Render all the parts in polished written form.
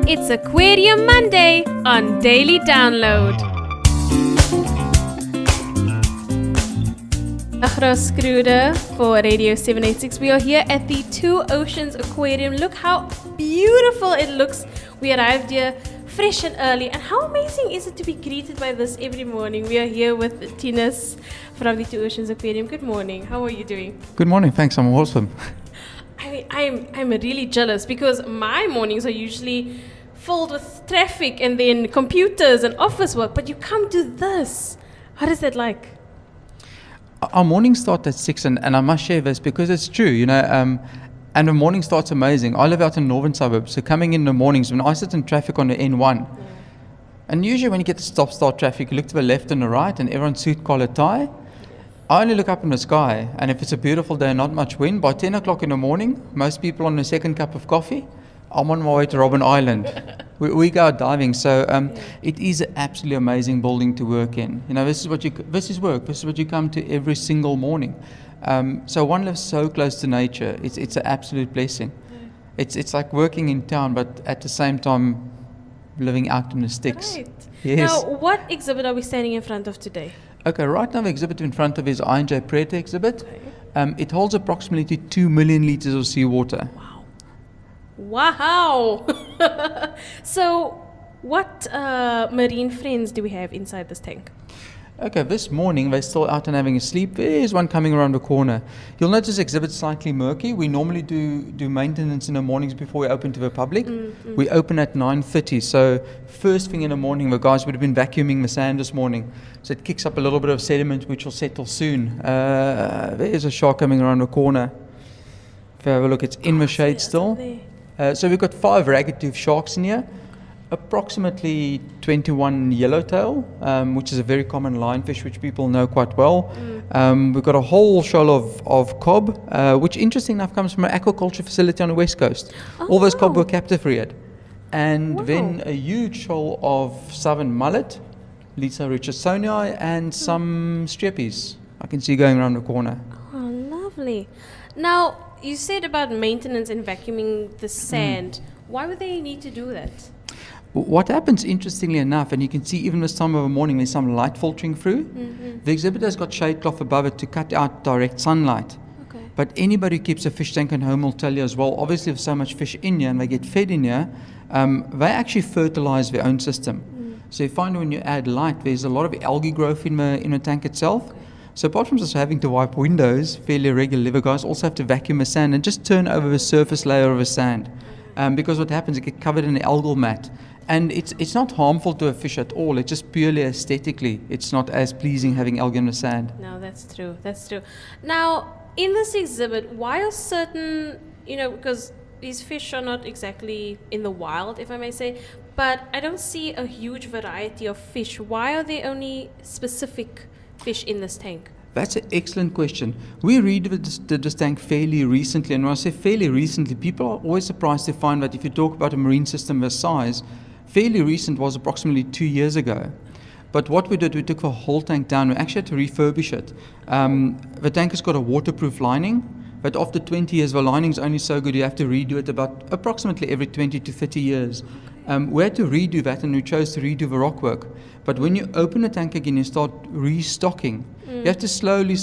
It's Aquarium Monday on Daily Download. Zahraa Schroeder for Radio 786. We are here at the Two Oceans Aquarium. Look how beautiful it looks. We arrived here fresh and early. And how amazing is it to be greeted by this every morning? We are here with Tinus from the Two Oceans Aquarium. Good morning. How are you doing? Good morning. Thanks. I'm awesome. I'm really jealous because my mornings are usually filled with traffic and then computers and office work. But you come to this. How is that like? Our morning starts at 6 and I must share this because it's true, and the morning starts amazing. I live out in the northern suburbs, so coming in the mornings when I sit in traffic on the N1, and usually when you get to stop-start traffic, you look to the left and the right and everyone's suit, collar, tie. I only look up in the sky, and if it's a beautiful day and not much wind, by 10 o'clock in the morning, most people on their second cup of coffee, I'm on my way to Robben Island. We go out diving, so it is an absolutely amazing building to work in. This is work. This is what you come to every single morning. So one lives so close to nature. It's an absolute blessing. It's like working in town, but at the same time living out in the sticks. Right. Yes. Now, what exhibit are we standing in front of today? Okay, right now the exhibit in front of is INJ Predator exhibit. Okay. It holds approximately 2 million liters of seawater. Wow! So, what marine friends do we have inside this tank? Okay, this morning they're still out and having a sleep. There's one coming around the corner. You'll notice the exhibit's slightly murky. We normally do maintenance in the mornings before we open to the public. We open at 9:30, so first thing in the morning the guys would have been vacuuming the sand this morning. So it kicks up a little bit of sediment which will settle soon. There's a shark coming around the corner. If you have a look, it's in the shade still. So we've got 5 ragged-tooth sharks in here. Approximately 21 yellowtail, which is a very common lionfish, which people know quite well. We've got a whole shoal of cob, which interesting enough comes from an aquaculture facility on the west coast. All those cob were captive reared. And then a huge shoal of southern mullet, Litres richardsonii, and some streppies I can see going around the corner. Oh, lovely. Now, you said about maintenance and vacuuming the sand. Why would they need to do that? What happens, interestingly enough, and you can see even this time of the morning, there's some light filtering through. The exhibit has got shade cloth above it to cut out direct sunlight. Okay. But anybody who keeps a fish tank at home will tell you as well, obviously with so much fish in here and they get fed in here, they actually fertilize their own system. So you find when you add light, there's a lot of algae growth in the tank itself. Okay. So apart from just having to wipe windows fairly regularly, the guys also have to vacuum the sand and just turn over the surface layer of the sand. Because what happens, it gets covered in an algal mat. And it's not harmful to a fish at all. It's just purely aesthetically. It's not as pleasing having algae in the sand. No, that's true. That's true. Now, in this exhibit, why are certain, because these fish are not exactly in the wild, if I may say, but I don't see a huge variety of fish. Why are there only specific fish in this tank? That's an excellent question. We redid this tank fairly recently, and when I say fairly recently, people are always surprised to find that if you talk about a marine system this size, fairly recent was approximately 2 years ago. But what we did, we took the whole tank down. We actually had to refurbish it. The tank has got a waterproof lining, but after 20 years, the lining's only so good you have to redo it about approximately every 20 to 30 years. We had to redo that, and we chose to redo the rockwork. But when you open the tank again, you start restocking. You have to slowly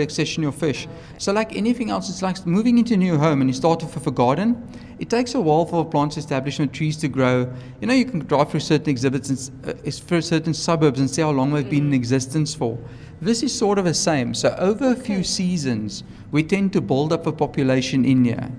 accession your fish. So like anything else, it's like moving into a new home and you start off with a garden. It takes a while for plants to establish and trees to grow. You can drive through certain exhibits and through certain suburbs and see how long they've been in existence for. This is sort of the same. So over a few seasons, we tend to build up a population in here.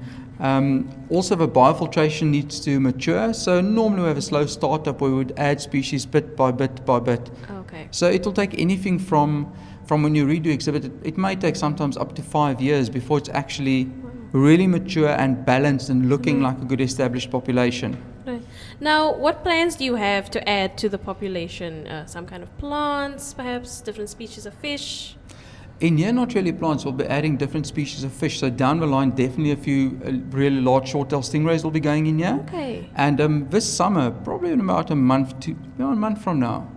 Also, the biofiltration needs to mature. So normally we have a slow startup where we would add species bit by bit by bit. Okay. So it will take anything from when you redo exhibit, it may take sometimes up to 5 years before it's actually really mature and balanced and looking like a good established population. Right. Now, what plans do you have to add to the population? Some kind of plants, perhaps different species of fish? In here, not really plants. We'll be adding different species of fish. So down the line, definitely a few really large short-tail stingrays will be going in here. Okay. And this summer, probably in about a month from now,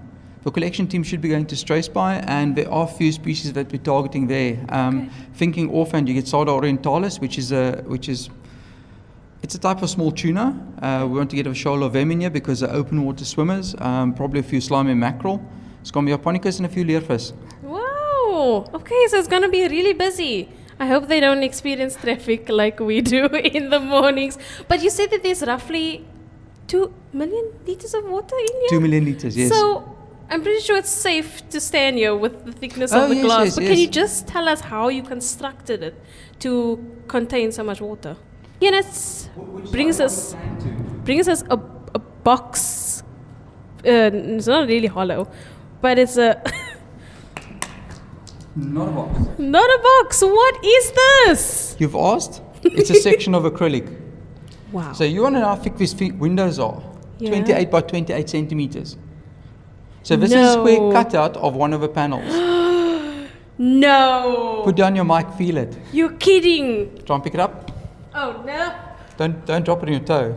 the collection team should be going to Struisbaai, and there are a few species that we're targeting there. Thinking offhand, you get Sarda orientalis, which is It's a type of small tuna. We want to get a shoal of them in here because they're open water swimmers, probably a few slimy mackerel, Scambioponicus and a few leervis. Wow. Okay, so it's going to be really busy. I hope they don't experience traffic like we do in the mornings. But you said that there's roughly 2 million liters of water in here? 2 million liters, yes. So I'm pretty sure it's safe to stand here with the thickness of the glass. Yes, but can you just tell us how you constructed it to contain so much water? It brings us a box. It's not really hollow, but it's a... Not a box. Not a box. What is this? You've asked? It's a section of acrylic. Wow. So you want to know how thick these windows are? Yeah. 28 by 28 centimeters. So this is a square cutout of one of the panels. No. Put down your mic, feel it. You're kidding. Try and pick it up. Oh no. Don't drop it on your toe.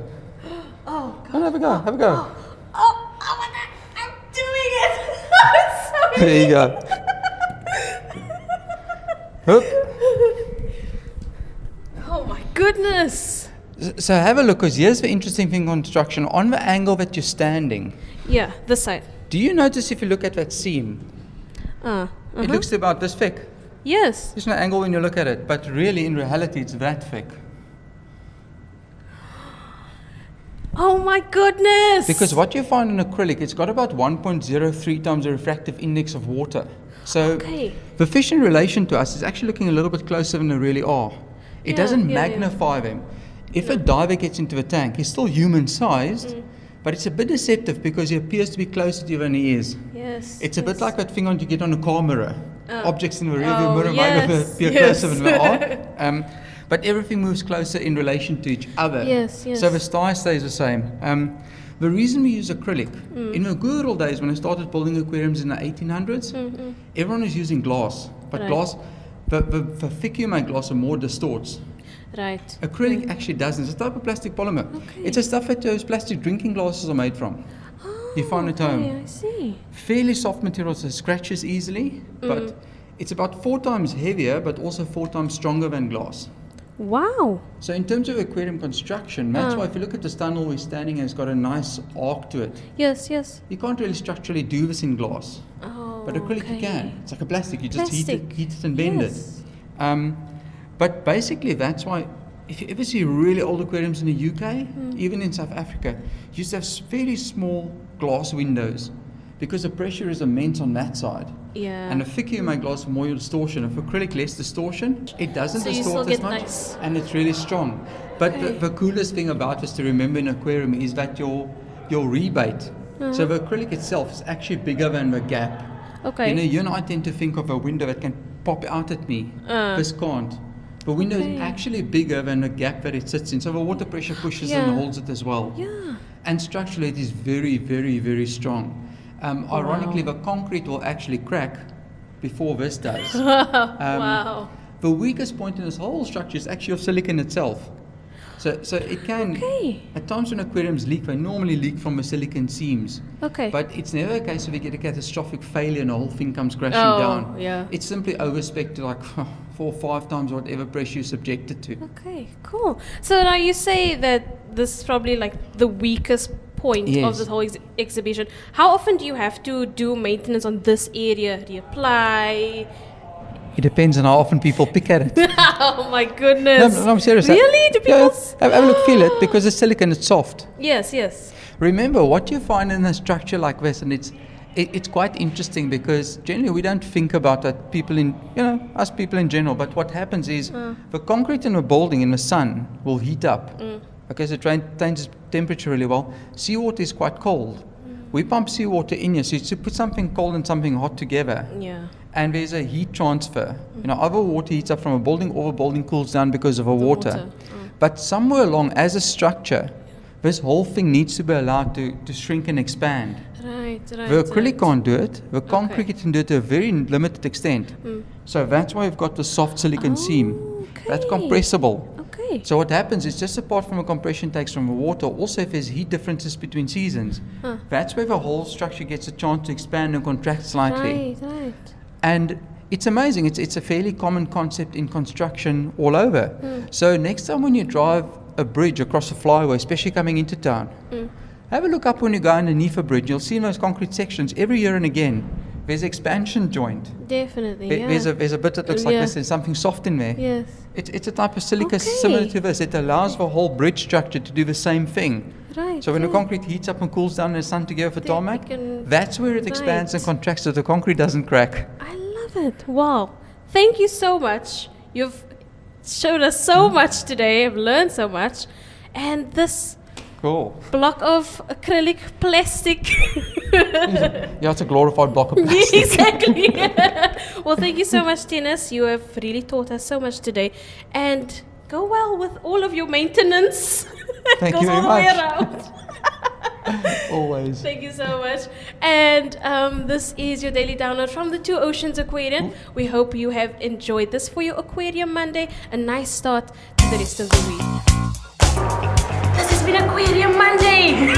Oh God. Oh, have a go. Have a go. I'm doing it. It's so There you go. Hoop. Oh my goodness. So have a look, because here's the interesting thing on construction. On the angle that you're standing, Yeah, this side. do you notice if you look at that seam, it looks about this thick? Yes. There's no angle when you look at it, but really in reality it's that thick. Oh my goodness. Because what you find in acrylic, it's got about 1.03 times the refractive index of water. So the fish in relation to us is actually looking a little bit closer than they really are. It doesn't magnify them. If a diver gets into the tank, he's still human sized, but it's a bit deceptive because he appears to be closer to you than he is. Yes. It's a bit like that thing on you get on a car mirror. Objects in the rearview mirror might appear closer than they are. But everything moves closer in relation to each other. Yes, yes. So the style stays the same. The reason we use acrylic, in the good old days when I started building aquariums in the 1800s, everyone was using glass. But glass, the thicker you make glass, the more it distorts. Right. Acrylic actually doesn't. It's a type of plastic polymer. Okay. It's a stuff that those plastic drinking glasses are made from. You find at home. I see. Fairly soft material, so it scratches easily, but it's about 4 times heavier, but also 4 times stronger than glass. Wow. So in terms of aquarium construction, that's why if you look at this tunnel we're standing in, it's got a nice arc to it. Yes, yes. You can't really structurally do this in glass, but acrylic you can. It's like a plastic, you just heat it and bend it. But basically that's why, if you ever see really old aquariums in the UK, even in South Africa, you used to have fairly small glass windows because the pressure is immense on that side. Yeah. And the thicker you make glass, the more your distortion. If acrylic less distortion, it doesn't distort as much, and it's really strong. But the coolest thing about this to remember in an aquarium is that your rebate. So the acrylic itself is actually bigger than the gap. Okay. You know, you and I tend to think of a window that can pop out at me. This can't. The window is actually bigger than the gap that it sits in. So the water pressure pushes and holds it as well. Yeah. And structurally it is very, very, very strong. Ironically, the concrete will actually crack before this does. Wow. The weakest point in this whole structure is actually of silicon itself. So it can, at times when aquariums leak, they normally leak from the silicon seams. Okay. But it's never a case of you get a catastrophic failure and the whole thing comes crashing down. Yeah. It's simply overspec to like 4 or 5 times whatever pressure you're subjected to. Okay, cool. So now you say that this is probably like the weakest point of this whole exhibition. How often do you have to do maintenance on this area? Reapply? It depends on how often people pick at it. Oh my goodness. No, I'm serious. Really? Do people? Have a look, feel it, because the silicon is soft. Yes, yes. Remember, what you find in a structure like this, and it's quite interesting because generally we don't think about that, people in, us people in general, but what happens is the concrete in a building in the sun will heat up. Okay, so it retains temperature really well. Seawater is quite cold. We pump seawater in here, so you put something cold and something hot together. Yeah. And there's a heat transfer. Other water heats up from a building, or a building cools down because of the water. But somewhere along, as a structure, this whole thing needs to be allowed to shrink and expand. Right. The acrylic can't do it. The concrete can do it to a very limited extent. So that's why we've got the soft silicon seam. That's compressible. Okay. So what happens is, just apart from the compression takes from the water, also if there's heat differences between seasons, that's where the whole structure gets a chance to expand and contract slightly. Right. And it's amazing. It's a fairly common concept in construction all over. So next time when you drive a bridge across a flyway, especially coming into town, have a look up when you go underneath a bridge. You'll see in those concrete sections every year and again, there's expansion joint. Definitely, There's a bit that looks like this. There's something soft in there. Yes. It's a type of silica similar to this. It allows the whole bridge structure to do the same thing. Right. So when the concrete heats up and cools down in the sun together for tarmac, can- that's where it expands and Right. contracts so the concrete doesn't crack. I love it. Wow. Thank you so much. You've showed us so much today. I've learned so much. And this Cool. block of acrylic plastic. Yeah, it's a glorified block of plastic. Exactly. Well, thank you so much, Tinus. You have really taught us so much today. And go well with all of your maintenance. Thank Goes you very all the way much. around. Always. Thank you so much. And this is your daily download from the Two Oceans Aquarium. We hope you have enjoyed this for your Aquarium Monday. A nice start to the rest of the week. This has been Aquarium Monday.